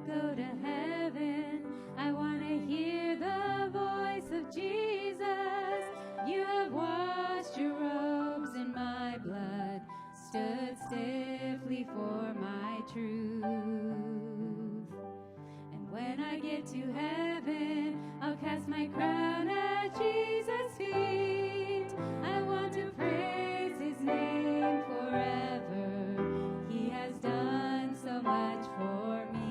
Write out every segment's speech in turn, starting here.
go to heaven. I want to hear the voice of Jesus. You have washed your robes in my blood, stood stiffly for my truth. And when I get to heaven, I'll cast my crown at Jesus' feet. I want to praise his name forever. He has done so much for me.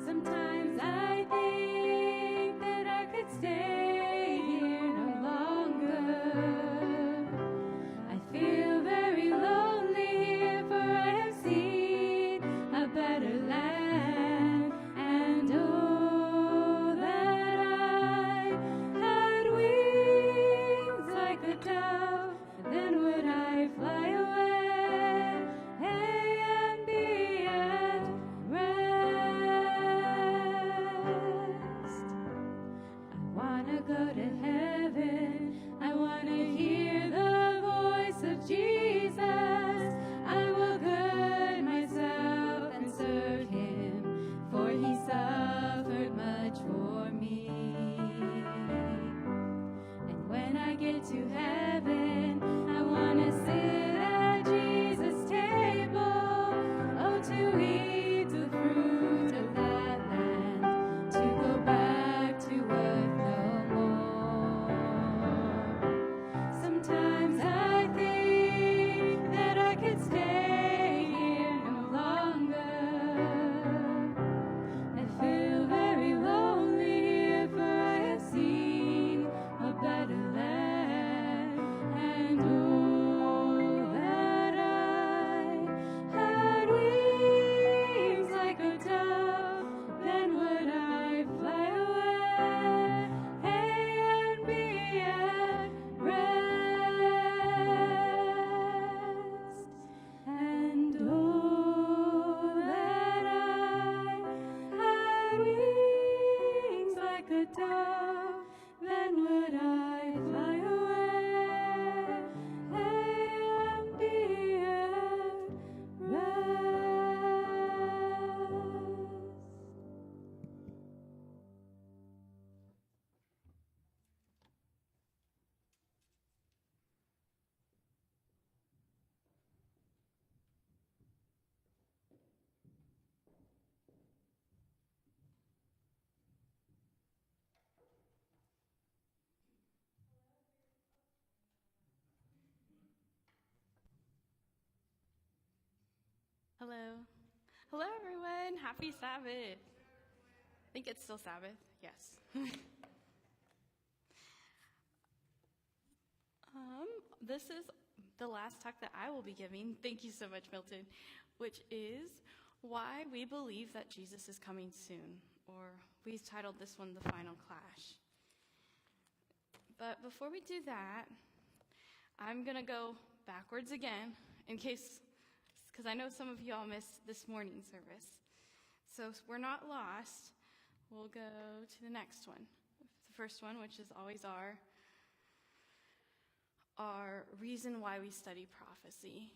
Sometimes I think that I could stay here no longer. I feel very lonely here, for I have seen a better land. And oh, that I had wings like a dove, then would I fly away and be at rest. I wanna go to heaven. I wanna hear the voice of Jesus. I will gird myself and serve him, for he suffered much for me. And when I get to heaven, I wanna sit at Jesus' table. Oh, to eat the fruit of that land, to go back to earth no more. Sometimes I think that I could stay here no longer. I feel very lonely here, for I have seen a better land. And oh, that I had wings like a dove, then would I fly away and be at rest. And oh, that I had wings like a dove, then would I fly away and be at rest. Hello. Hello, everyone. Happy Sabbath. I think it's still Sabbath. Yes. This is the last talk that I will be giving. Thank you so much, Milton, which is why we believe that Jesus is coming soon, or we've titled this one The Final Clash. But before we do that, I'm going to go backwards again in case, because I know some of y'all missed this morning's service. So if we're not lost, we'll go to the next one. The first one, which is always our reason why we study prophecy.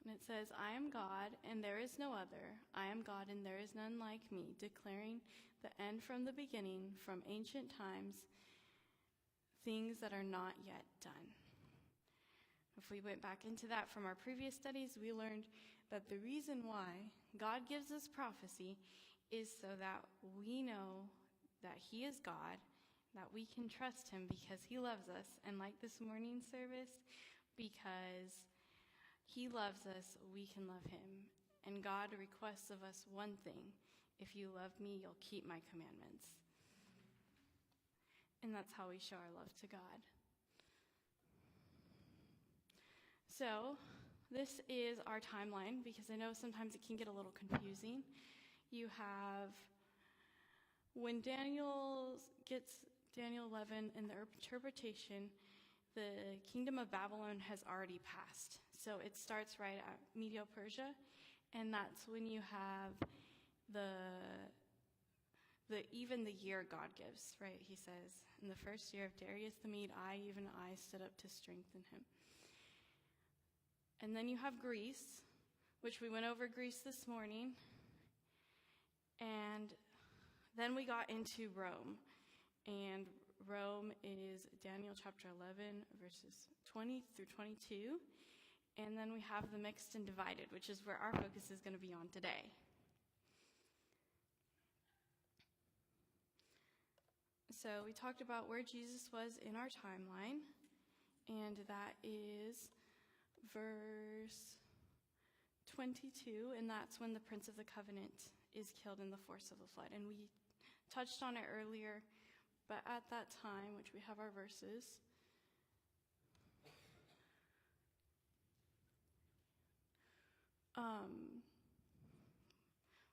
And it says, I am God, and there is no other. I am God, and there is none like me, declaring the end from the beginning, from ancient times, things that are not yet done. If we went back into that from our previous studies, we learned that the reason why God gives us prophecy is so that we know that he is God, that we can trust him because he loves us. And like this morning's service, because he loves us, we can love him. And God requests of us one thing: if you love me, you'll keep my commandments. And that's how we show our love to God. So this is our timeline, because I know sometimes it can get a little confusing. You have when Daniel gets Daniel 11 in the interpretation, the kingdom of Babylon has already passed. So it starts right at Medo-Persia, and that's when you have even the year God gives, right? He says, in the first year of Darius the Mede, even I stood up to strengthen him. And then you have Greece, which we went over Greece this morning. And then we got into Rome. And Rome is Daniel chapter 11, verses 20 through 22. And then we have the mixed and divided, which is where our focus is going to be on today. So we talked about where Jesus was in our timeline, and that is verse 22, and that's when the Prince of the Covenant is killed in the force of the flood. And we touched on it earlier, but at that time, which we have our verses,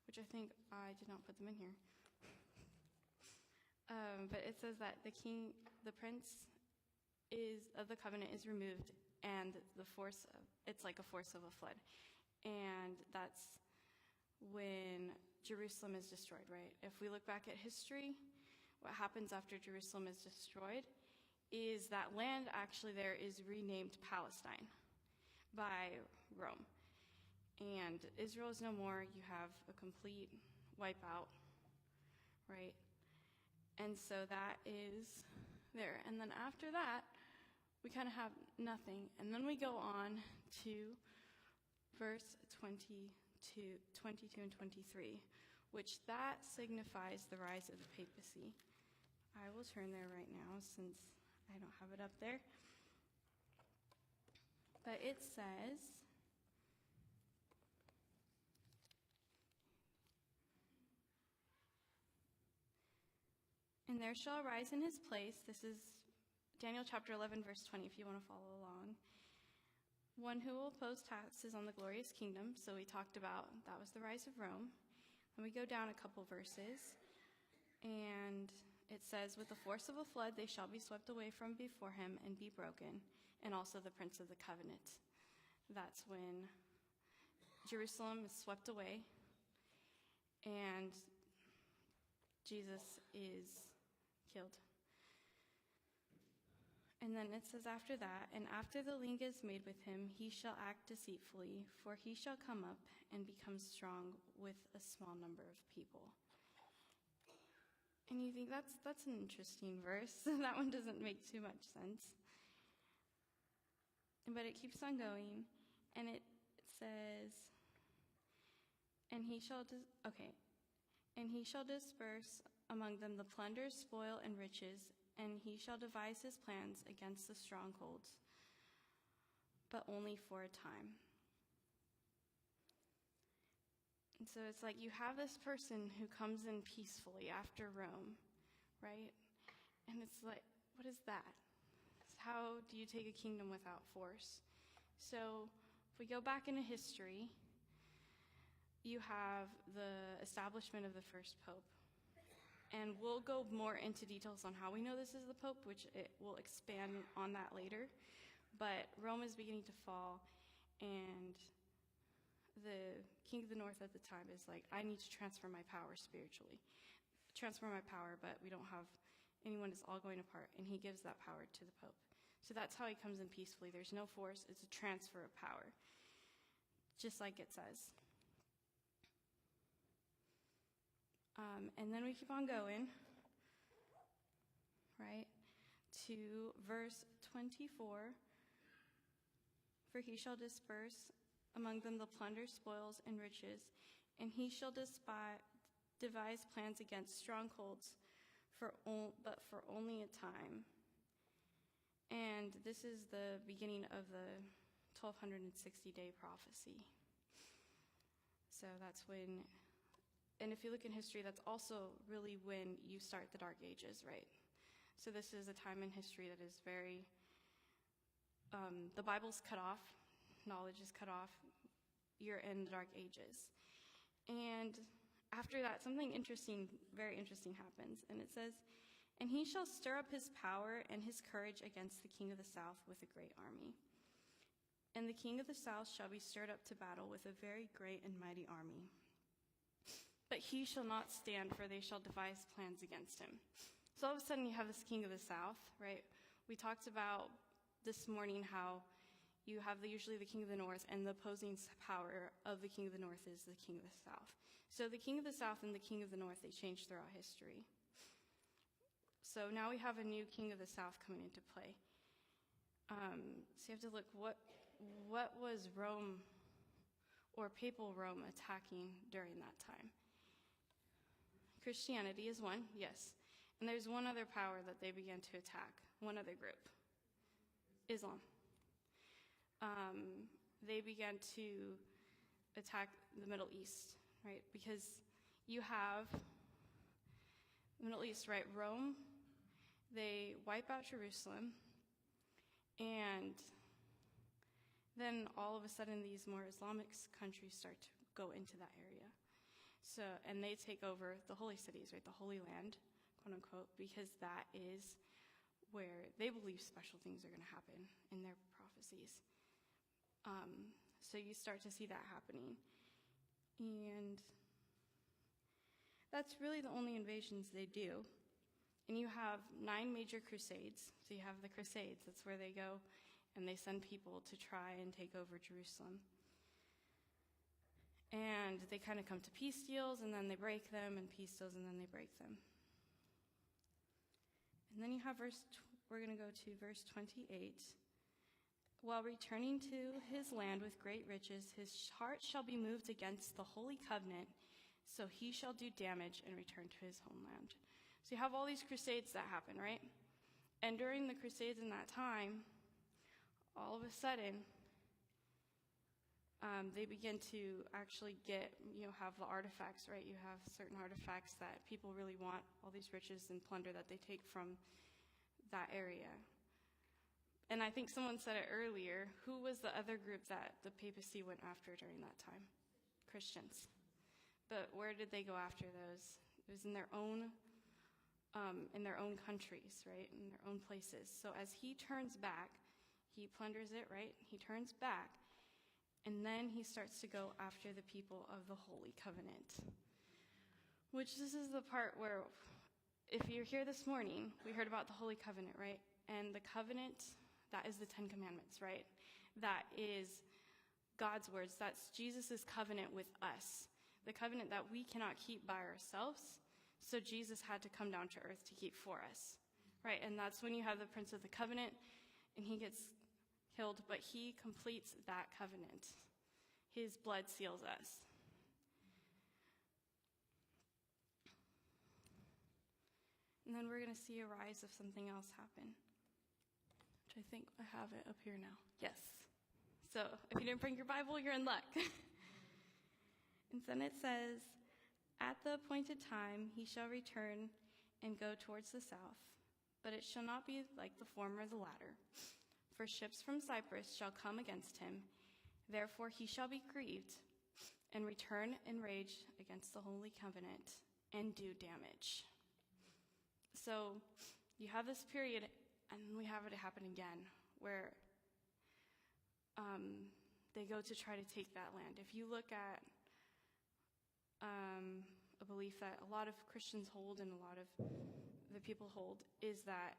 which I think I did not put them in here. But it says that the prince of the covenant is removed, and it's like a force of a flood. And that's when Jerusalem is destroyed, right? If we look back at history, what happens after Jerusalem is destroyed is that land actually there is renamed Palestine by Rome. And Israel is no more. You have a complete wipeout, right? And so that is there. And then after that, we kind of have nothing. And then we go on to verse 22 and 23, which that signifies the rise of the papacy. I will turn there right now since I don't have it up there. But it says, "And there shall arise in his place," this is Daniel chapter 11, verse 20, if you want to follow along, "one who will impose taxes on the glorious kingdom." So we talked about that was the rise of Rome. And we go down a couple verses, and it says, "With the force of a flood they shall be swept away from before him and be broken, and also the Prince of the Covenant." That's when Jerusalem is swept away, and Jesus is killed. And then it says after that, "And after the link is made with him, he shall act deceitfully, for he shall come up and become strong with a small number of people." And you think that's an interesting verse. That one doesn't make too much sense. But it keeps on going, and it says, "And he shall disperse among them the plunder, spoil, and riches, and he shall devise his plans against the strongholds, but only for a time." And so it's like you have this person who comes in peacefully after Rome, right? And it's like, what is that? How do you take a kingdom without force? So if we go back into history, you have the establishment of the first pope. And we'll go more into details on how we know this is the Pope, which it will expand on that later. But Rome is beginning to fall, and the king of the north at the time is like, I need to transfer my power spiritually. Transfer my power, but we don't have anyone, it's all going apart. And he gives that power to the Pope. So that's how he comes in peacefully. There's no force, it's a transfer of power, just like it says. And then we keep on going, right, to verse 24. "For he shall disperse among them the plunder, spoils, and riches, and he shall devise plans against strongholds, but for only a time." And this is the beginning of the 1260-day prophecy. So that's when... And if you look in history, that's also really when you start the Dark Ages, right? So this is a time in history that is very, the Bible's cut off, knowledge is cut off, you're in the Dark Ages. And after that, something interesting, very interesting happens. And it says, "And he shall stir up his power and his courage against the king of the south with a great army. And the king of the south shall be stirred up to battle with a very great and mighty army. But he shall not stand, for they shall devise plans against him." So all of a sudden you have this king of the south, right? We talked about this morning how you have usually the king of the north, and the opposing power of the king of the north is the king of the south. So the king of the south and the king of the north, they changed throughout history. So now we have a new king of the south coming into play. So you have to look, what was Rome or papal Rome attacking during that time? Christianity is one, yes. And there's one other power that they began to attack, one other group, Islam. They began to attack the Middle East, right? Because you have the Middle East, right? Rome, they wipe out Jerusalem, and then all of a sudden these more Islamic countries start to go into that area. So, and they take over the holy cities, right? The Holy Land, quote unquote, because that is where they believe special things are going to happen in their prophecies. So you start to see that happening. And that's really the only invasions they do. And you have 9 major crusades. So you have the crusades, that's where they go, and they send people to try and take over Jerusalem. And they kind of come to peace deals, and then they break them, and peace deals, and then they break them. And then you have we're going to go to verse 28. While returning to his land with great riches, his heart shall be moved against the holy covenant, so he shall do damage and return to his homeland. So you have all these crusades that happen, right? And during the crusades in that time, all of a sudden, they begin to actually have the artifacts, right? You have certain artifacts that people really want, all these riches and plunder that they take from that area. And I think someone said it earlier, who was the other group that the papacy went after during that time? Christians. But where did they go after those? It was in their own countries, right? In their own places. So as he turns back, he plunders it, right? He turns back, and then he starts to go after the people of the Holy Covenant. Which this is the part where, if you're here this morning, we heard about the Holy Covenant, right? And the covenant, that is the 10 Commandments, right? That is God's words. That's Jesus' covenant with us. The covenant that we cannot keep by ourselves. So Jesus had to come down to earth to keep for us, right? And that's when you have the Prince of the Covenant, and he gets killed, but he completes that covenant. His blood seals us. And then we're going to see a rise of something else happen. Which I think I have it up here now. Yes. So if you didn't bring your Bible, you're in luck. And then it says, at the appointed time he shall return and go towards the south, but it shall not be like the former or the latter. For ships from Cyprus shall come against him, therefore he shall be grieved, and return and rage against the holy covenant, and do damage. So you have this period, and we have it happen again, where they go to try to take that land. If you look at a belief that a lot of Christians hold and a lot of the people hold, is that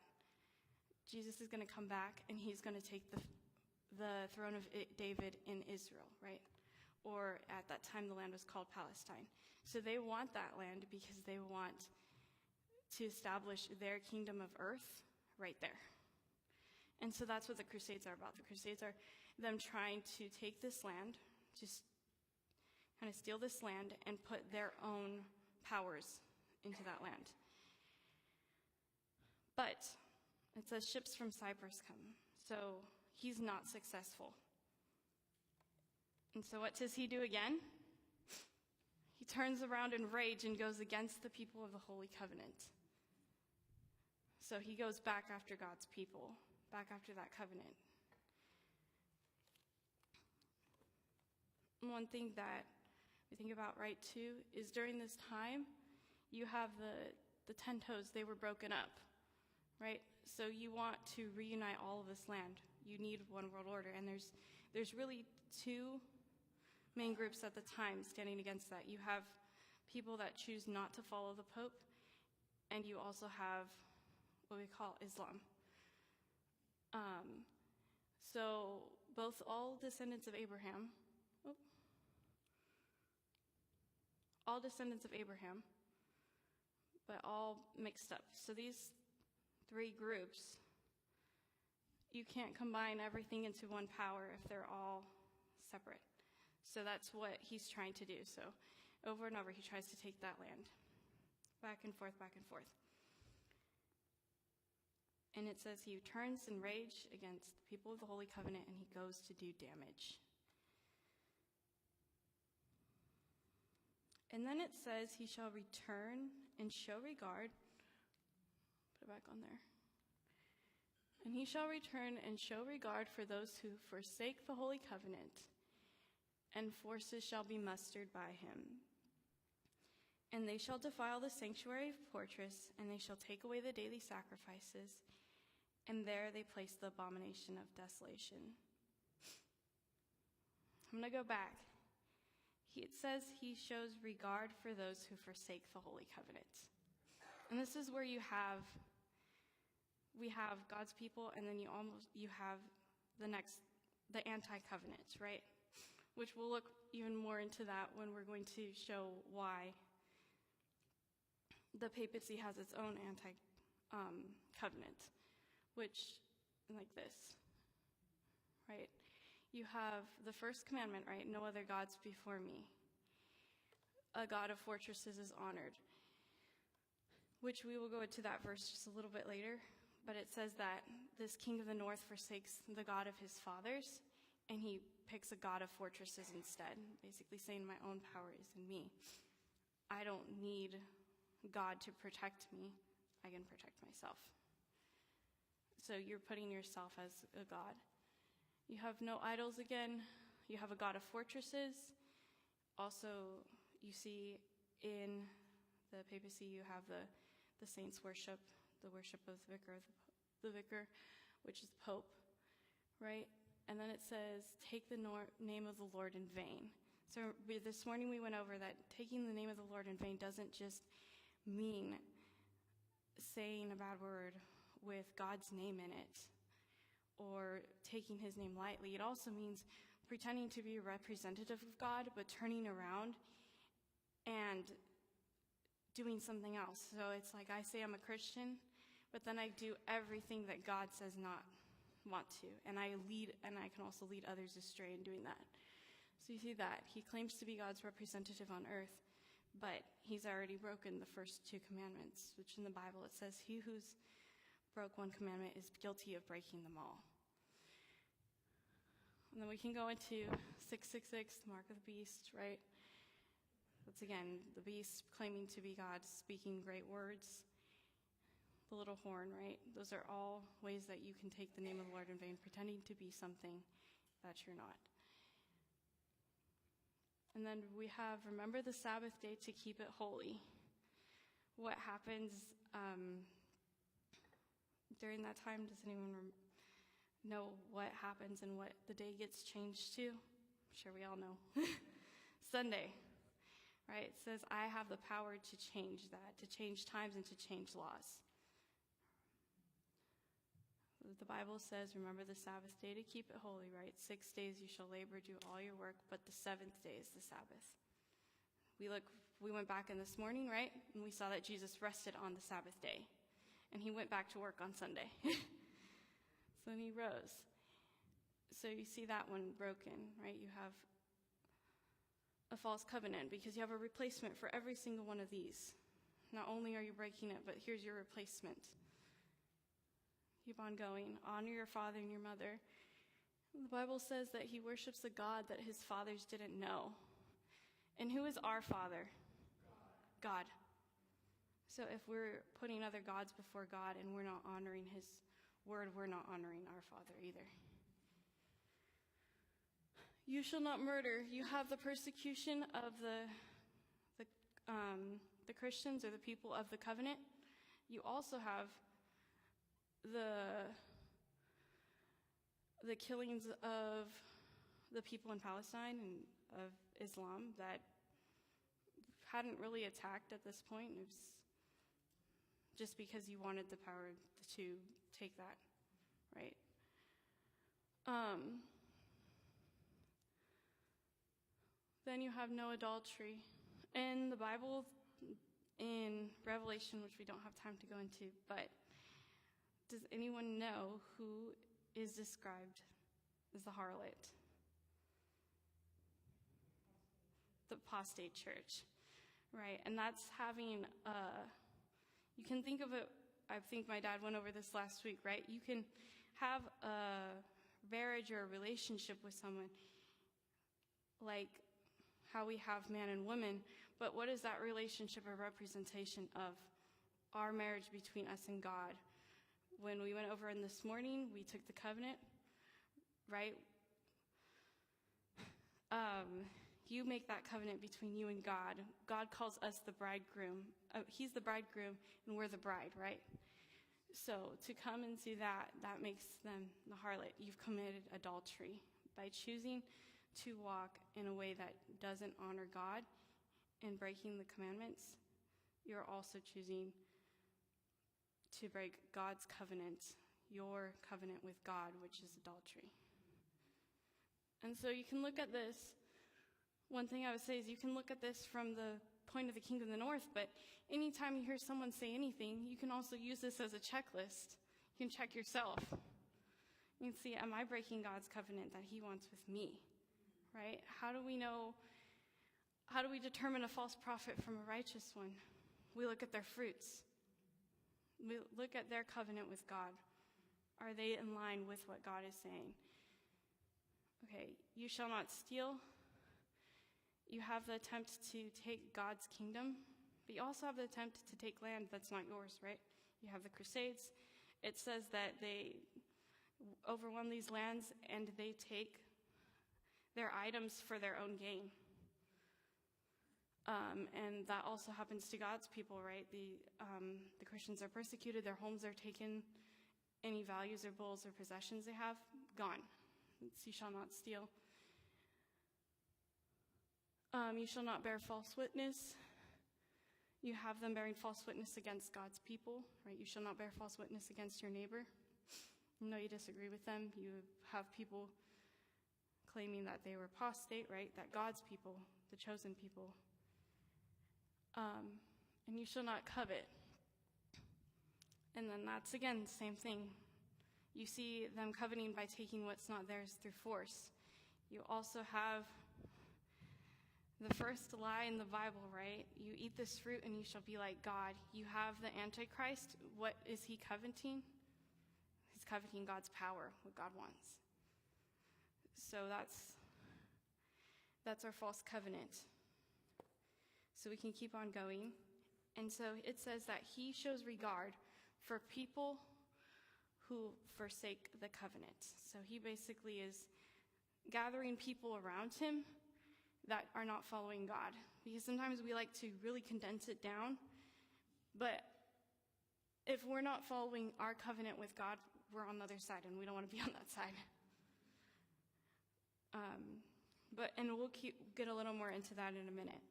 Jesus is going to come back and he's going to take the throne of David in Israel, right? Or at that time the land was called Palestine. So they want that land because they want to establish their kingdom of earth right there. And so that's what the Crusades are about. The Crusades are them trying to take this land, just kind of steal this land and put their own powers into that land. But it says ships from Cyprus come. So he's not successful. And so what does he do again? He turns around in rage and goes against the people of the Holy Covenant. So he goes back after God's people, back after that covenant. One thing that we think about, right, too, is during this time, you have the 10 toes, they were broken up, right? So you want to reunite all of this land. You need one world order, and there's really two main groups at the time standing against that. You have people that choose not to follow the Pope, and you also have what we call Islam. So all descendants of Abraham, all descendants of Abraham, but all mixed up. So these three groups, you can't combine everything into one power if they're all separate. So that's what he's trying to do. So over and over, he tries to take that land. Back and forth, back and forth. And it says he turns in rage against the people of the Holy Covenant, and he goes to do damage. And then it says he shall return and show regard. Put it back on there. And he shall return and show regard for those who forsake the Holy Covenant, and forces shall be mustered by him. And they shall defile the sanctuary fortress, and they shall take away the daily sacrifices, and there they place the abomination of desolation. I'm going to go back. It says he shows regard for those who forsake the Holy Covenant. And this is where we have God's people, and then you have the anti-covenant, right? Which we'll look even more into that when we're going to show why the papacy has its own anti-covenant, which, like this, right? You have the first commandment, right? No other gods before me. A God of fortresses is honored, which we will go into that verse just a little bit later. But it says that this king of the north forsakes the God of his fathers, and he picks a God of fortresses instead, basically saying my own power is in me. I don't need God to protect me. I can protect myself. So you're putting yourself as a god. You have no idols again. You have a God of fortresses. Also, you see in the papacy, you have the saints worship, the worship of the vicar, which is the Pope, right? And then it says, take the name of the Lord in vain. So this morning we went over that taking the name of the Lord in vain doesn't just mean saying a bad word with God's name in it or taking his name lightly. It also means pretending to be a representative of God, but turning around and doing something else. So it's like I say I'm a Christian, but then I do everything that God says not want to. And I can also lead others astray in doing that. So you see that. He claims to be God's representative on earth, but he's already broken the first two commandments, which in the Bible it says, he who's broke one commandment is guilty of breaking them all. And then we can go into 666, the mark of the beast, right? That's again, the beast claiming to be God, speaking great words. The little horn, right? Those are all ways that you can take the name of the Lord in vain, pretending to be something that you're not. And then we have, remember the Sabbath day to keep it holy. What happens during that time? Does anyone know what happens and what the day gets changed to? I'm sure we all know. Sunday, right? It says, I have the power to change that, to change times and to change laws. The Bible says, remember the Sabbath day to keep it holy, right? 6 days you shall labor, do all your work, but the seventh day is the Sabbath. We went back in this morning, right? And we saw that Jesus rested on the Sabbath day. And he went back to work on Sunday. So then he rose. So you see that one broken, right? You have a false covenant because you have a replacement for every single one of these. Not only are you breaking it, but here's your replacement. Keep on going. Honor your father and your mother. The Bible says that he worships a God that his fathers didn't know. And who is our father? God. So if we're putting other gods before God and we're not honoring his word, we're not honoring our Father either. You shall not murder. You have the persecution of the Christians or the people of the covenant. You also have the killings of the people in Palestine and of Islam that hadn't really attacked at this point. It was just because you wanted the power to take that, right? Then you have no adultery. In the Bible, in Revelation, which we don't have time to go into, but does anyone know who is described as the harlot? The apostate church, right? And that's having, you can think of it, I think my dad went over this last week, right? You can have a marriage or a relationship with someone like how we have man and woman, but what is that relationship a representation of? Our marriage between us and God. When we went over in this morning, we took the covenant, right? You make that covenant between you and God. God calls us the bridegroom. He's the bridegroom, and we're the bride, right? So to come and do that, that makes them the harlot. You've committed adultery by choosing to walk in a way that doesn't honor God and breaking the commandments. You're also choosing to break God's covenant, your covenant with God, which is adultery. And so you can look at this. One thing I would say is you can look at this from the point of the King of the North, but anytime you hear someone say anything, you can also use this as a checklist. You can check yourself. You can see, am I breaking God's covenant that he wants with me, right? How do we know, how do we determine a false prophet from a righteous one? We look at their fruits. We look at their covenant with God. Are they in line with what God is saying? Okay, you shall not steal. You have the attempt to take God's kingdom, but you also have the attempt to take land that's not yours, right? You have the Crusades. It says that they overwhelm these lands and they take their items for their own gain. And that also happens to God's people, right? The Christians are persecuted, their homes are taken, any values or bulls or possessions they have, gone. You shall not steal. You shall not bear false witness. You have them bearing false witness against God's people, right? You shall not bear false witness against your neighbor. No, you disagree with them. You have people claiming that they were apostate, right? That God's people, the chosen people. And you shall not covet. And then that's, again, the same thing. You see them coveting by taking what's not theirs through force. You also have the first lie in the Bible, right? You eat this fruit and you shall be like God. You have the Antichrist. What is he coveting? He's coveting God's power, what God wants. So that's our false covenant. So we can keep on going. And so it says that he shows regard for people who forsake the covenant. So he basically is gathering people around him that are not following God. Because sometimes we like to really condense it down. But if we're not following our covenant with God, we're on the other side, and we don't want to be on that side. And we'll get a little more into that in a minute.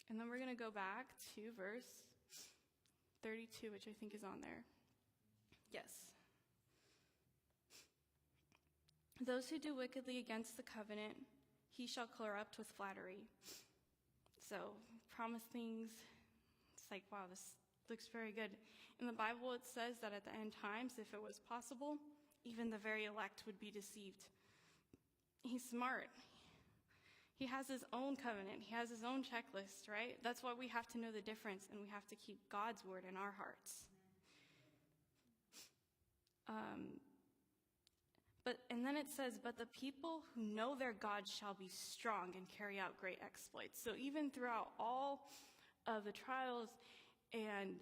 And then we're going to go back to verse 32, which I think is on there. Yes. Those who do wickedly against the covenant, he shall corrupt with flattery. So, promise things. It's like, wow, this looks very good. In the Bible, it says that at the end times, if it was possible, even the very elect would be deceived. He's smart. He has his own covenant. He has his own checklist, right? That's why we have to know the difference, and we have to keep God's word in our hearts. And then it says, but the people who know their God shall be strong and carry out great exploits. So even throughout all of the trials and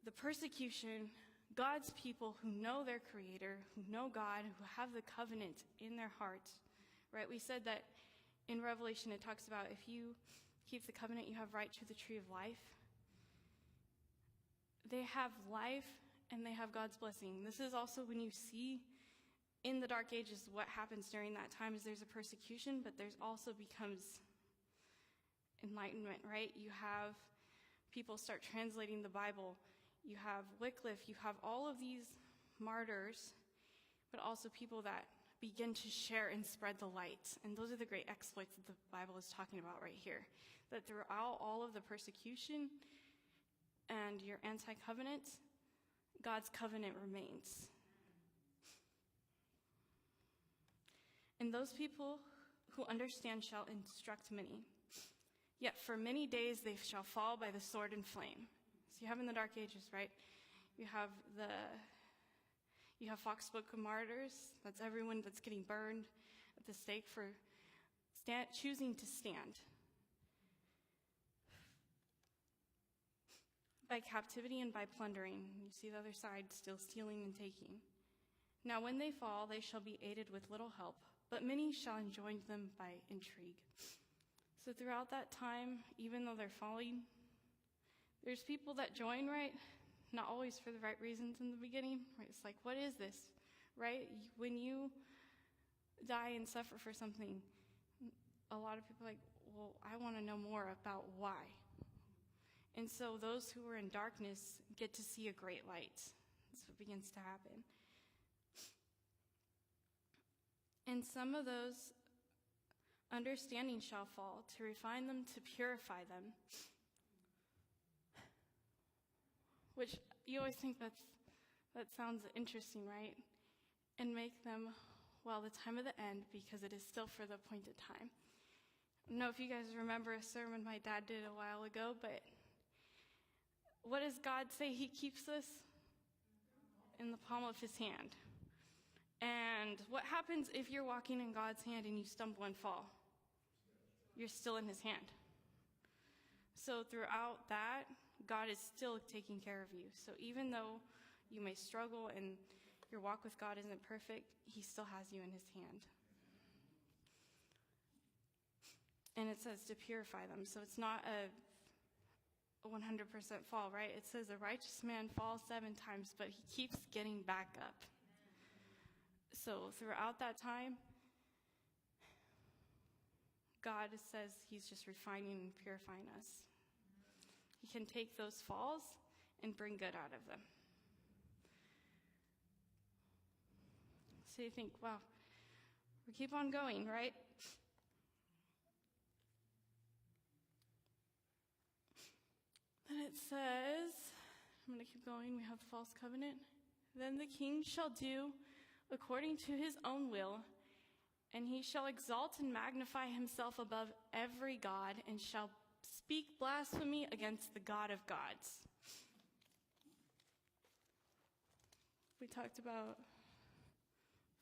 the persecution, God's people who know their Creator, who know God, who have the covenant in their hearts, right? We said that in Revelation it talks about if you keep the covenant, you have right to the tree of life. They have life and they have God's blessing. This is also when you see in the dark ages what happens during that time is there's a persecution, but there's also becomes enlightenment, right? You have people start translating the Bible. You have Wycliffe. You have all of these martyrs, but also people that begin to share and spread the light. And those are the great exploits that the Bible is talking about right here. That throughout all of the persecution and your anti-covenant, God's covenant remains. And those people who understand shall instruct many. Yet for many days they shall fall by the sword and flame. So you have in the Dark Ages, right? You have Fox Book of Martyrs. That's everyone that's getting burned at the stake for choosing to stand. By captivity and by plundering. You see the other side still stealing and taking. Now when they fall, they shall be aided with little help, but many shall enjoin them by intrigue. So throughout that time, even though they're falling, there's people that join, right? Not always for the right reasons in the beginning, right? It's like, what is this, right? When you die and suffer for something, a lot of people are like, well, I want to know more about why. And so those who are in darkness get to see a great light. That's what begins to happen. And some of those understanding shall fall, to refine them, to purify them. Which you always think that sounds interesting, right? And make them, well, the time of the end, because it is still for the appointed time. I don't know if you guys remember a sermon my dad did a while ago, but what does God say? He keeps us in the palm of his hand. And what happens if you're walking in God's hand and you stumble and fall? You're still in his hand. So throughout that, God is still taking care of you. So even though you may struggle and your walk with God isn't perfect, he still has you in his hand. And it says to purify them. So it's not a 100% fall, right? It says a righteous man falls 7 times, but he keeps getting back up. So throughout that time, God says he's just refining and purifying us. He can take those falls and bring good out of them. So you think, wow, we keep on going, right? Then it says, I'm going to keep going, we have the false covenant. Then the king shall do according to his own will, and he shall exalt and magnify himself above every god, and shall speak blasphemy against the God of gods. We talked about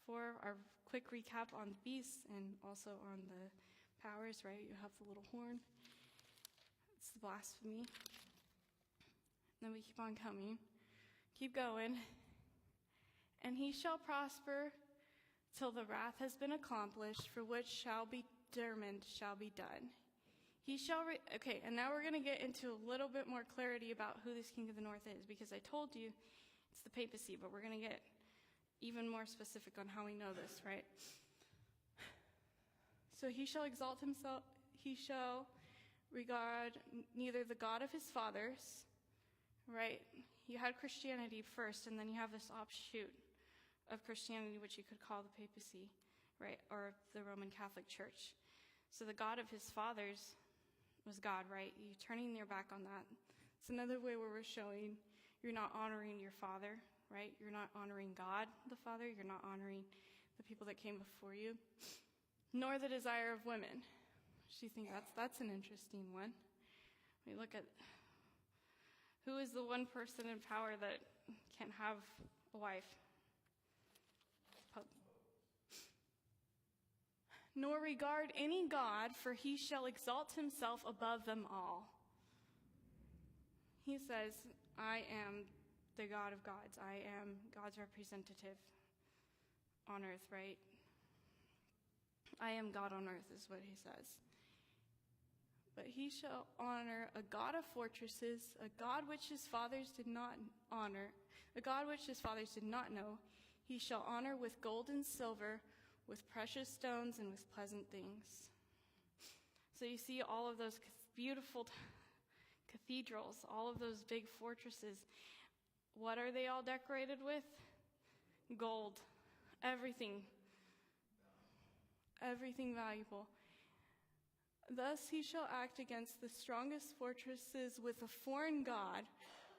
for our quick recap on the beasts and also on the powers, right? You have the little horn. It's the blasphemy. Then we keep on coming. Keep going. And he shall prosper till the wrath has been accomplished, for which shall be determined shall be done. He shall okay, and now we're going to get into a little bit more clarity about who this king of the north is, because I told you it's the papacy, but we're going to get even more specific on how we know this, right? So he shall exalt himself, he shall regard neither the God of his fathers, right? You had Christianity first, and then you have this offshoot of Christianity, which you could call the papacy, right? Or the Roman Catholic Church. So the God of his fathers was God, right? You turning your back on that. It's another way where we're showing you're not honoring your father, right? You're not honoring God, the Father. You're not honoring the people that came before you. Nor the desire of women. So you think that's an interesting one. We look at who is the one person in power that can't have a wife? Pope. Nor regard any god, for he shall exalt himself above them all. He says, I am the God of gods. I am God's representative on earth, right? I am God on earth is what he says. But he shall honor a God of fortresses, a God which his fathers did not honor, a God which his fathers did not know. He shall honor with gold and silver, with precious stones and with pleasant things. So you see all of those beautiful cathedrals, all of those big fortresses. What are they all decorated with? Gold everything valuable. Thus he shall act against the strongest fortresses with a foreign god,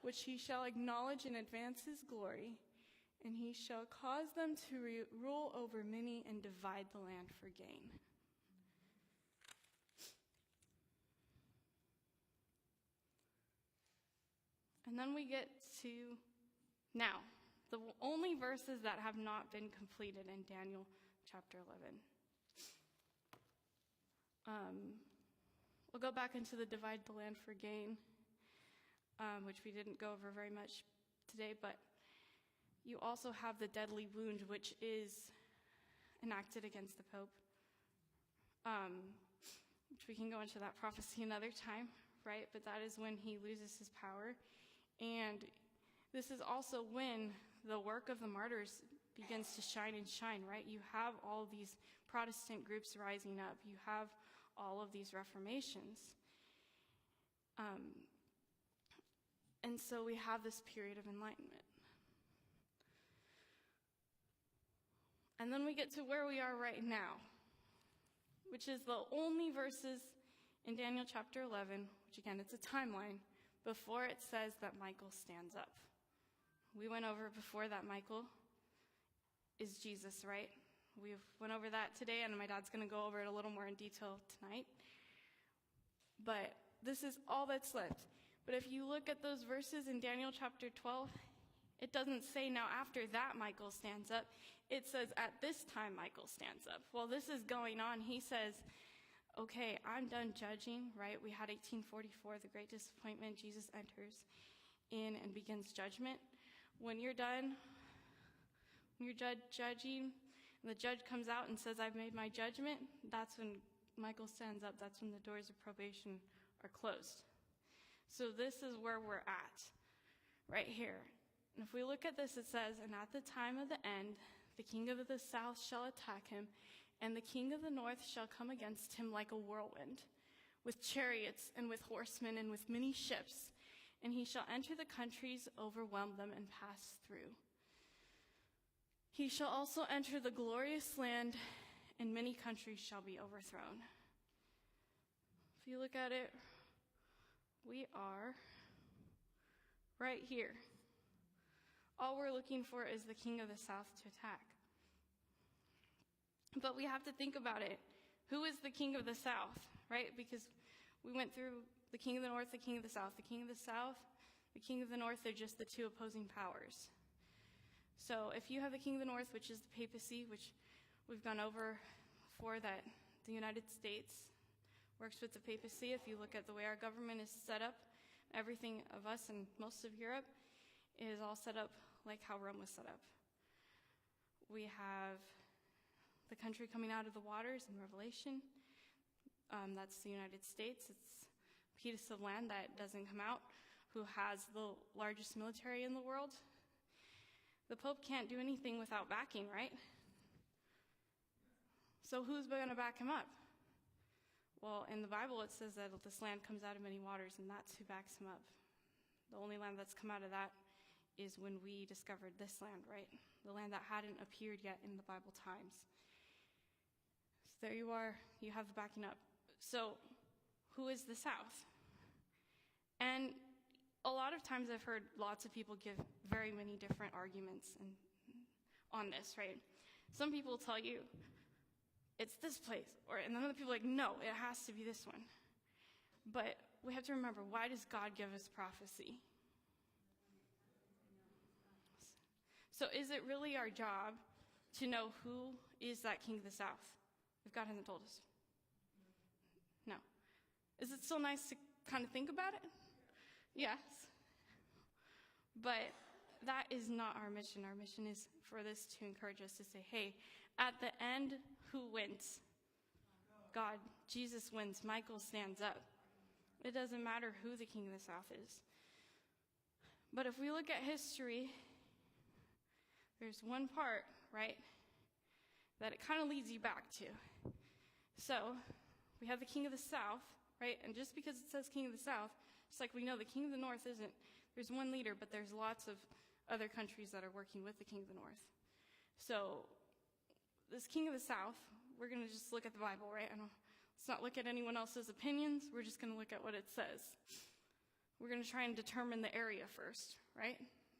which he shall acknowledge and advance his glory, and he shall cause them to rule over many and divide the land for gain. And then we get to now, the only verses that have not been completed in Daniel chapter 11. We'll go back into the divide the land for gain, which we didn't go over very much today, but you also have the deadly wound, which is enacted against the Pope, which we can go into that prophecy another time, right? But that is when he loses his power. And this is also when the work of the martyrs begins to shine and shine, right? You have all these Protestant groups rising up. You have all of these reformations. And so we have this period of enlightenment. And then we get to where we are right now, which is the only verses in Daniel chapter 11, which again, it's a timeline, before it says that Michael stands up. We went over before that Michael is Jesus, right? We went over that today, and my dad's going to go over it a little more in detail tonight. But this is all that's left. But if you look at those verses in Daniel chapter 12, it doesn't say now after that Michael stands up. It says at this time Michael stands up. While this is going on, he says, okay, I'm done judging, right? We had 1844, the great disappointment. Jesus enters in and begins judgment. When you're done, when you're judging, and the judge comes out and says, I've made my judgment, that's when Michael stands up. That's when the doors of probation are closed. So this is where we're at, right here. And if we look at this, it says, and at the time of the end, the king of the south shall attack him, and the king of the north shall come against him like a whirlwind, with chariots and with horsemen and with many ships. And he shall enter the countries, overwhelm them, and pass through. He shall also enter the glorious land, and many countries shall be overthrown. If you look at it, we are right here. All we're looking for is the king of the south to attack. But we have to think about it. Who is the king of the south, right? Because we went through the king of the north, the king of the south. The king of the south, the king of the north, they're just the two opposing powers. So if you have the king of the north, which is the papacy, which we've gone over before, that the United States works with the papacy. If you look at the way our government is set up, everything of us and most of Europe is all set up like how Rome was set up. We have the country coming out of the waters in Revelation. That's the United States. It's a piece of land that doesn't come out, who has the largest military in the world. The Pope can't do anything without backing, right? So who's going to back him up? Well, in the Bible it says that this land comes out of many waters, and that's who backs him up. The only land that's come out of that is when we discovered this land, right? The land that hadn't appeared yet in the Bible times. So there you are, you have the backing up. So who is the South? And a lot of times I've heard lots of people give very many different arguments on this, right? Some people tell you, it's this place, and then other people are like, no, it has to be this one. But we have to remember, why does God give us prophecy? So is it really our job to know who is that king of the south if God hasn't told us? No. Is it still nice to kind of think about it? Yes. But that is not our mission. Our mission is for this to encourage us to say, hey, at the end, who wins? God. Jesus wins. Michael stands up. It doesn't matter who the king of the south is. But if we look at history, there's one part, right, that it kind of leads you back to. So we have the king of the south, right? And just because it says king of the south, just like we know the king of the north isn't, there's one leader, but there's lots of other countries that are working with the king of the north. So this king of the south, we're going to just look at the Bible, right? Let's not look at anyone else's opinions. We're just going to look at what it says. We're going to try and determine the area first, right?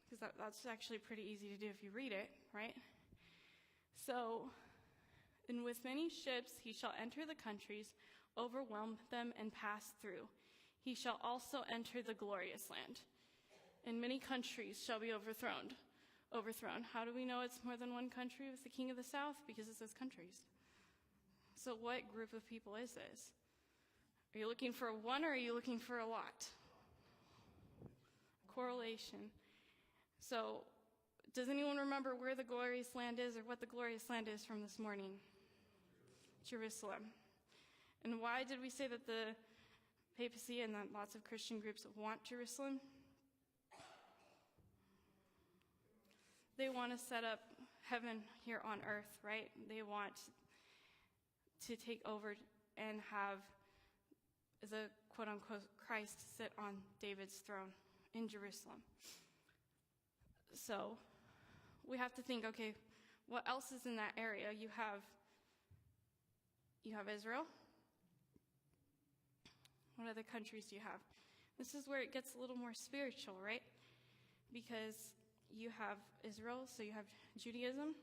Because that's actually pretty easy to do if you read it, right? So, and with many ships he shall enter the countries, overwhelm them, and pass through. He shall also enter the glorious land, and many countries shall be overthrown. How do we know it's more than one country with the king of the south? Because it says countries. So what group of people is this? Are you looking for one, or are you looking for a lot? Correlation. So does anyone remember where the glorious land is, or what the glorious land is from this morning? Jerusalem. And why did we say that the papacy and that lots of Christian groups want Jerusalem? They want to set up heaven here on earth, right? They want to take over and have the quote-unquote Christ sit on David's throne in Jerusalem. So we have to think, okay, what else is in that area? You have Israel. What other countries do you have? This is where it gets a little more spiritual, right? Because you have Israel, so you have Judaism.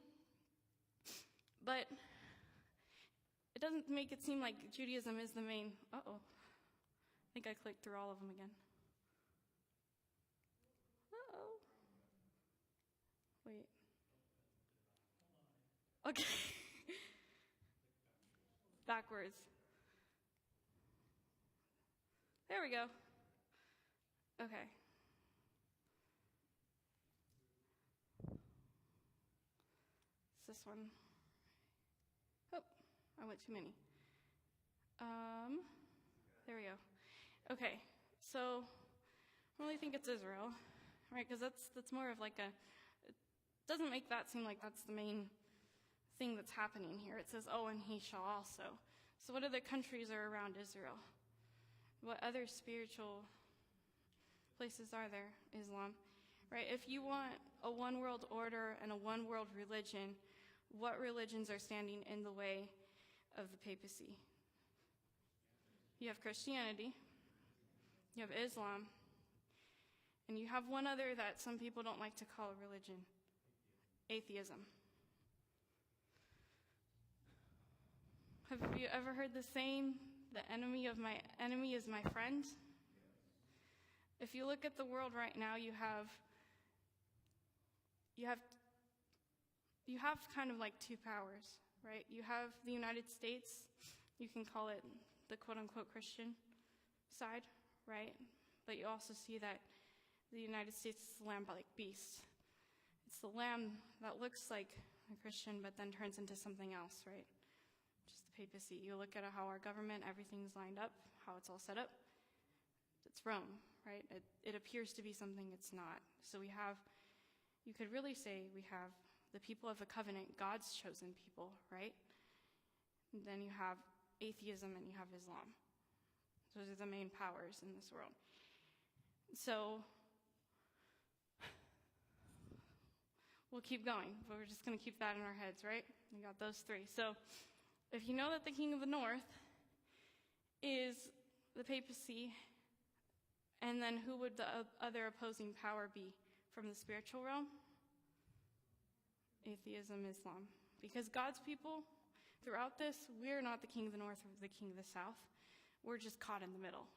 But it doesn't make it seem like Judaism is the main... Uh-oh. I think I clicked through all of them again. Uh-oh. Wait. Okay. Backwards. There we go. Okay. It's this one. Oh, I went too many. There we go. Okay, so I really think it's Israel, right? Because that's more of like it doesn't make that seem like that's the main thing that's happening here. It says, oh, and he shall also. So what other countries are around Israel? What other spiritual places are there? Islam, right? If you want a one world order and a one world religion, what religions are standing in the way of the papacy? You have Christianity, you have Islam, and you have one other that some people don't like to call a religion: atheism. Have you ever heard the saying, the enemy of my enemy is my friend? If you look at the world right now, you have kind of like two powers, right? You have the United States, you can call it the quote-unquote Christian side, right? But you also see that the United States is the lamb-like beast. It's the lamb that looks like a Christian but then turns into something else, right? Just the papacy. You look at how our government, everything's lined up, how it's all set up. It's Rome, right? It appears to be something it's not. So you could really say we have the people of the covenant, God's chosen people, right? And then you have atheism and you have Islam. Those are the main powers in this world. So we'll keep going, but we're just going to keep that in our heads, right? We got those three. So if you know that the king of the north is the papacy, and then who would the other opposing power be from the spiritual realm? Atheism, Islam. Because God's people, throughout this, we're not the king of the north or the king of the south. We're just caught in the middle.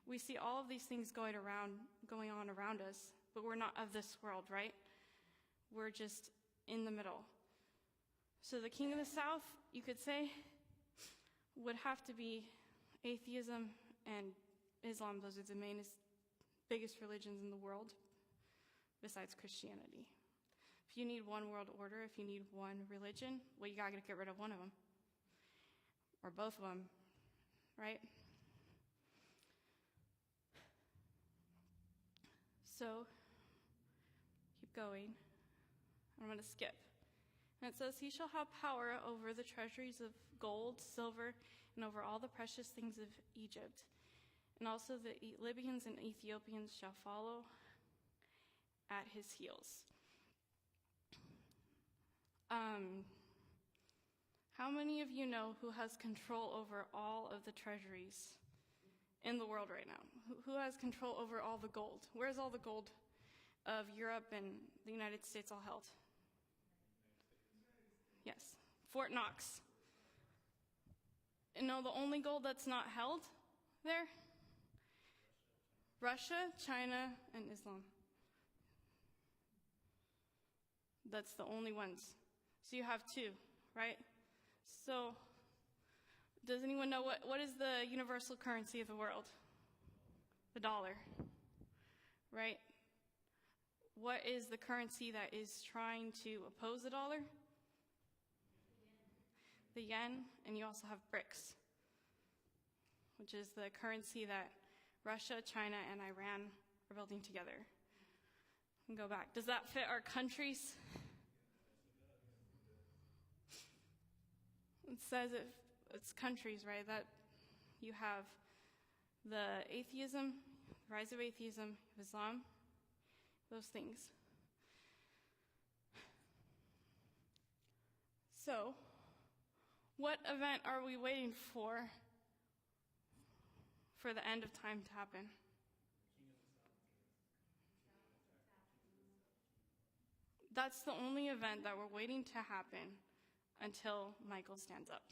We see all of these things going on around us, but we're not of this world, right? We're just in the middle. So the king of the south, you could say, would have to be atheism and Islam. Those are the biggest religions in the world, besides Christianity. If you need one world order, if you need one religion, well, you gotta get rid of one of them. Or both of them, right? So, keep going. I'm going to skip. And it says, he shall have power over the treasuries of gold, silver, and over all the precious things of Egypt. And also the Libyans and Ethiopians shall follow at his heels. How many of you know who has control over all of the treasuries in the world right now? Who has control over all the gold? Where's all the gold of Europe and the United States all held? Yes, Fort Knox. And no, the only gold that's not held there? Russia, China, and Islam. That's the only ones. So you have two, right? So, does anyone know what is the universal currency of the world? The dollar, right? What is the currency that is trying to oppose the dollar? The yen, and you also have BRICS, which is the currency that Russia, China, and Iran are building together. And go back. Does that fit our countries? It says it's countries, right? That you have the atheism, rise of atheism, Islam, those things. So, what event are we waiting for the end of time to happen? That's the only event that we're waiting to happen until Michael stands up.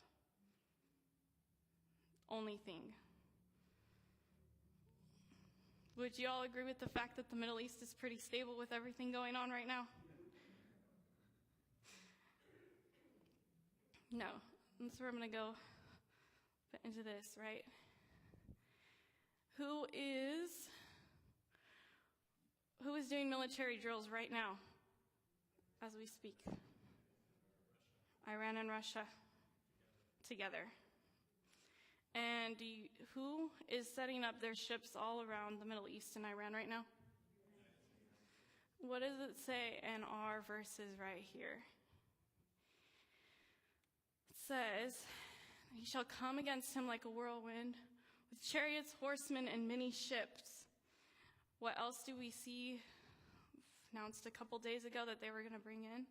Only thing. Would you all agree with the fact that the Middle East is pretty stable with everything going on right now? No. That's where I'm going to go into this, right? Who is doing military drills right now as we speak? Iran and Russia together. And who is setting up their ships all around the Middle East and Iran right now? What does it say in our verses right here? It says, "He shall come against him like a whirlwind, with chariots, horsemen, and many ships." What else do we see announced a couple days ago that they were going to bring in?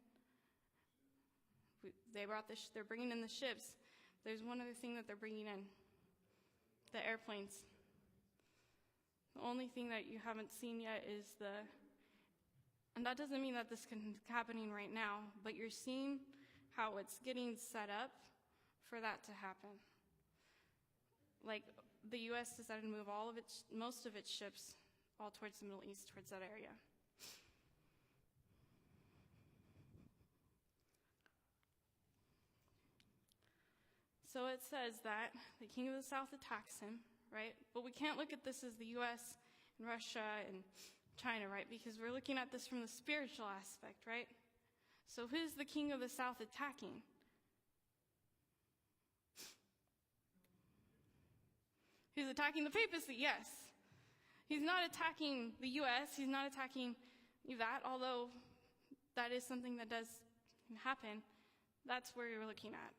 They're bringing in the ships. There's one other thing that they're bringing in. The airplanes. The only thing that you haven't seen yet is and that doesn't mean that this can be happening right now, but you're seeing how it's getting set up for that to happen. Like, the U.S. decided to move most of its ships all towards the Middle East, towards that area. So it says that the king of the south attacks him, right? But we can't look at this as the U.S. and Russia and China, right? Because we're looking at this from the spiritual aspect, right? So who's the king of the south attacking? Who's attacking the papacy? Yes. He's not attacking the U.S. He's not attacking that, although that is something that does happen. That's where you're looking at.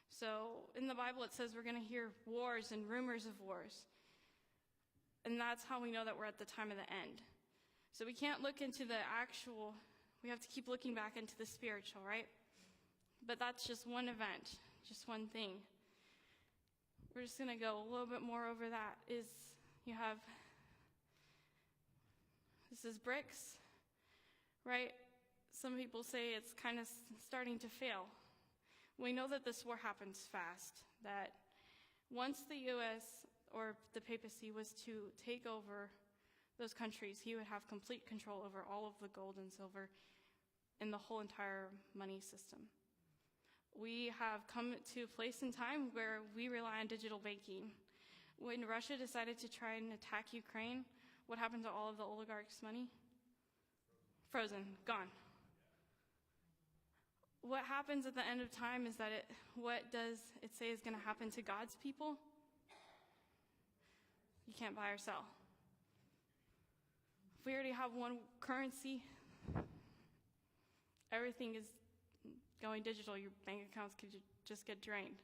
So in the Bible it says we're going to hear wars and rumors of wars. And that's how we know that we're at the time of the end. So we can't look into the actual, we have to keep looking back into the spiritual, right? But that's just one event, just one thing. We're just going to go a little bit more over that. This is BRICS, right? Some people say it's kind of starting to fail. We know that this war happens fast, that once the U.S. or the papacy was to take over those countries, he would have complete control over all of the gold and silver in the whole entire money system. We have come to a place in time where we rely on digital banking. When Russia decided to try and attack Ukraine, what happened to all of the oligarchs' money? Frozen, gone. What happens at the end of time is that what does it say is going to happen to God's people? You can't buy or sell. If we already have one currency, everything is going digital. Your bank accounts could just get drained.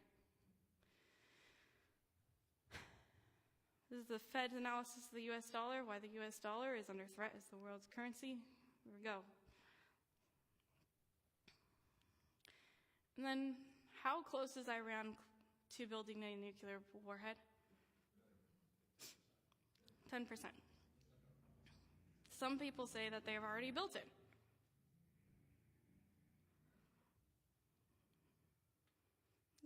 This is the Fed's analysis of the U.S. dollar, why the U.S. dollar is under threat as the world's currency. Here we go. And then, How close is Iran to building a nuclear warhead? 10%. Some people say that they have already built it.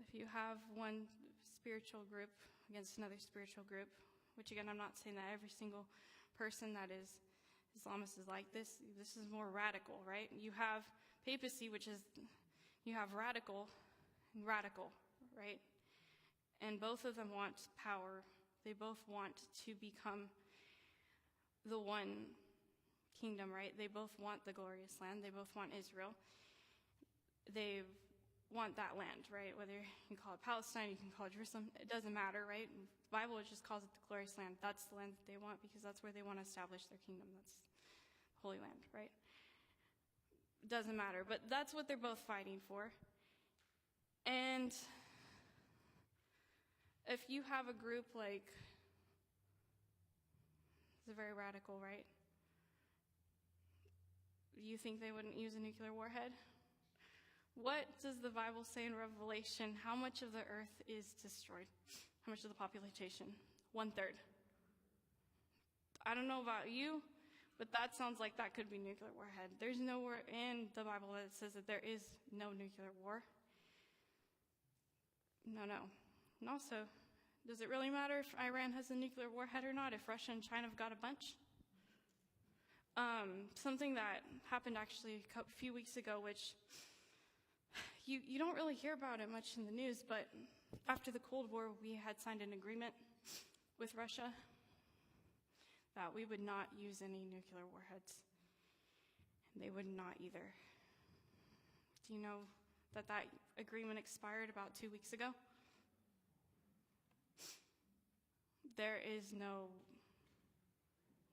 If you have one spiritual group against another spiritual group, which again, I'm not saying that every single person that is Islamist is like this. This is more radical, right? You have papacy, which is, you have radical and radical, right? And both of them want power. They both want to become the one kingdom, right? They both want the glorious land. They both want Israel. They want that land, right? Whether you can call it Palestine, you can call it Jerusalem, it doesn't matter, right? The Bible just calls it the glorious land. That's the land that they want because that's where they want to establish their kingdom. That's Holy Land, right? It doesn't matter, but that's what they're both fighting for. And if you have a group like, it's very radical, right? You think they wouldn't use a nuclear warhead? What does the Bible say in Revelation? How much of the earth is destroyed? How much of the population? 1/3. I don't know about you, but that sounds like that could be nuclear warhead. There's nowhere in the Bible that says that there is no nuclear war. No. And also, does it really matter if Iran has a nuclear warhead or not, if Russia and China have got a bunch? Something that happened actually a few weeks ago, which you don't really hear about it much in the news, but after the Cold War, we had signed an agreement with Russia that we would not use any nuclear warheads. And they would not either. Do you know that agreement expired about 2 weeks ago? There is no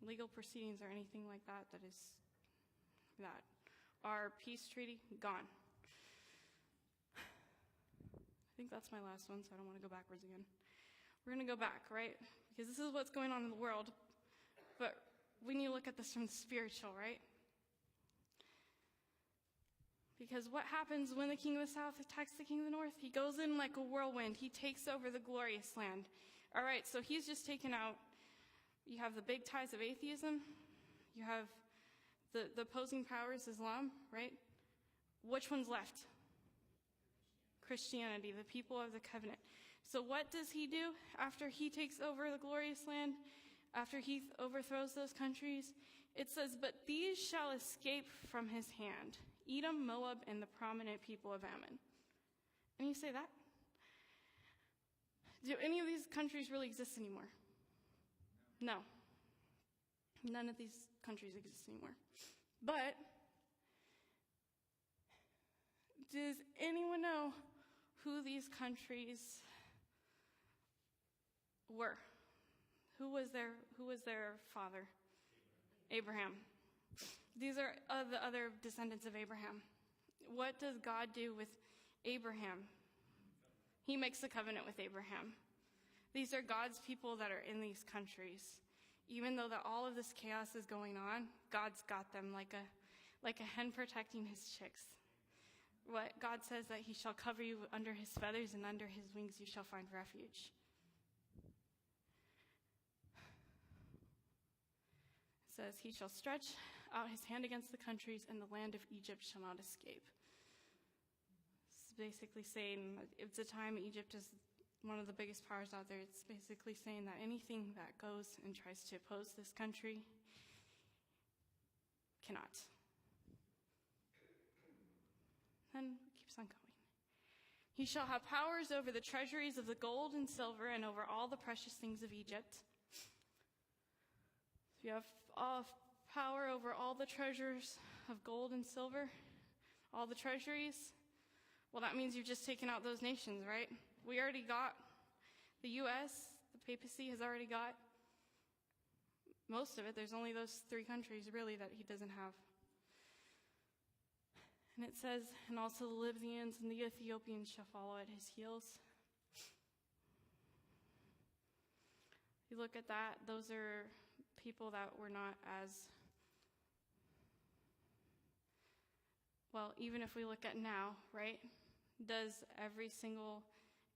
legal proceedings or anything like that that our peace treaty, gone. I think that's my last one, so I don't want to go backwards again. We're going to go back, right? Because this is what's going on in the world. But we need to look at this from the spiritual, right? Because what happens when the king of the south attacks the king of the north? He goes in like a whirlwind. He takes over the glorious land. All right, so he's just taken out, you have the big ties of atheism. You have the opposing powers, Islam, right? Which one's left? Christianity, the people of the covenant. So what does he do after he takes over the glorious land? After he overthrows those countries? It says, but these shall escape from his hand, Edom, Moab, and the prominent people of Ammon. And you say that? Do any of these countries really exist anymore? No. None of these countries exist anymore. But does anyone know who these countries were? Who was their father? Abraham. These are the other descendants of Abraham. What does God do with Abraham? He makes a covenant with Abraham. These are God's people that are in these countries. Even though that all of this chaos is going on, God's got them like a hen protecting his chicks. What God says that he shall cover you under his feathers, and under his wings you shall find refuge. It says he shall stretch out his hand against the countries, and the land of Egypt shall not escape. It's basically saying it's a time Egypt is one of the biggest powers out there. It's basically saying that anything that goes and tries to oppose this country cannot. And it keeps on going. He shall have powers over the treasuries of the gold and silver, and over all the precious things of Egypt. So you have power over all the treasures of gold and silver, all the treasuries. Well, that means you've just taken out those nations, right? We already got the U.S., the papacy has already got most of it. There's only those 3 countries, really, that he doesn't have. And it says, and also the Libyans and the Ethiopians shall follow at his heels. You look at that, those are people that were not as, well, even if we look at now, right? Does every single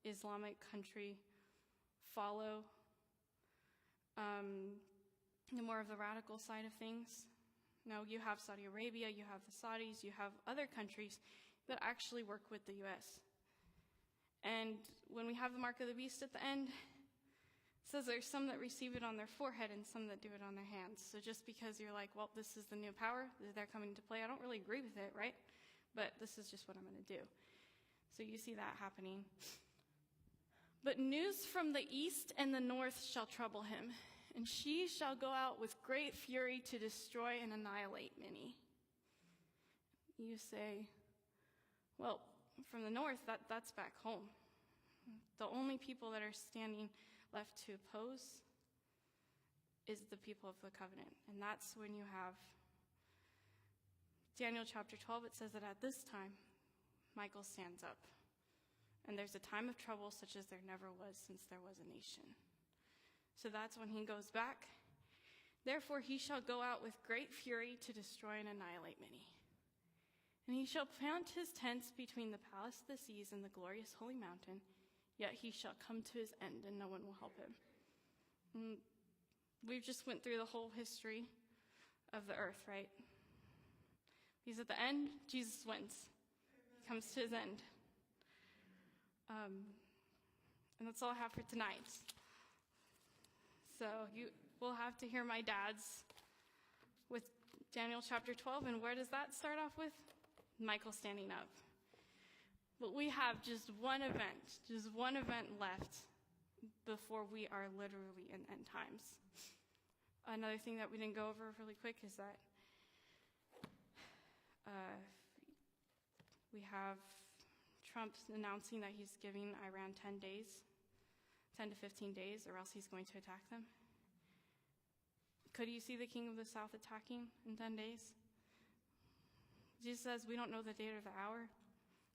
Islamic country follow the more of the radical side of things? No, you have Saudi Arabia, you have the Saudis, you have other countries that actually work with the U.S. And when we have the mark of the beast at the end, it says there's some that receive it on their forehead and some that do it on their hands. So just because you're like, well, this is the new power, they're coming to play, I don't really agree with it, right? But this is just what I'm going to do. So you see that happening. But news from the east and the north shall trouble him, and she shall go out with great fury to destroy and annihilate many. You say, well, from the north, that's back home. The only people that are standing left to oppose is the people of the covenant. And that's when you have Daniel chapter 12. It says that at this time, Michael stands up. And there's a time of trouble such as there never was since there was a nation. So that's when he goes back. Therefore he shall go out with great fury to destroy and annihilate many. And he shall plant his tents between the palace of the seas and the glorious holy mountain, yet he shall come to his end, and no one will help him. And we've just went through the whole history of the earth, right? Because at the end, Jesus wins. He comes to his end. And that's all I have for tonight. So you will have to hear my dad's with Daniel chapter 12. And where does that start off with? Michael standing up. But we have just one event left before we are literally in end times. Another thing that we didn't go over really quick is that we have Trump announcing that he's giving Iran 10 to 15 days, or else he's going to attack them. Could you see the king of the south attacking in 10 days? Jesus says we don't know the date or the hour,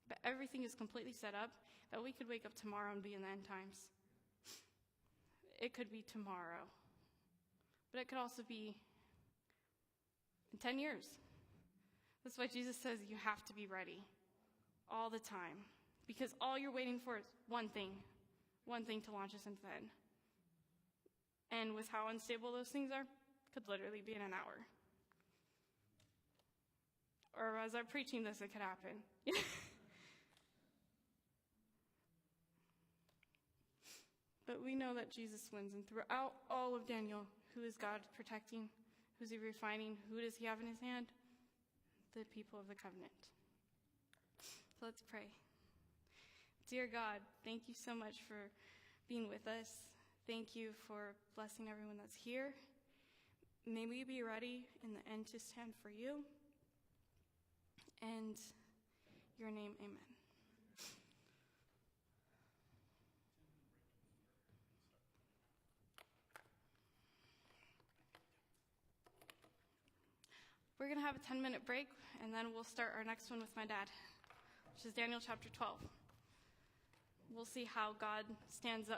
but everything is completely set up that we could wake up tomorrow and be in the end times. It could be tomorrow, but it could also be in 10 years. That's why Jesus says you have to be ready all the time, because all you're waiting for is one thing to launch us into the end. And with how unstable those things are, could literally be in an hour. Or as I'm preaching this, it could happen. But we know that Jesus wins, and throughout all of Daniel, who is God protecting? Who's he refining? Who does he have in his hand? The people of the covenant. So let's pray. Dear God, thank you so much for being with us. Thank you for blessing everyone that's here. May we be ready in the end to stand for you. And your name, amen. We're going to have a 10-minute break, and then we'll start our next one with my dad, which is Daniel chapter 12. We'll see how God stands up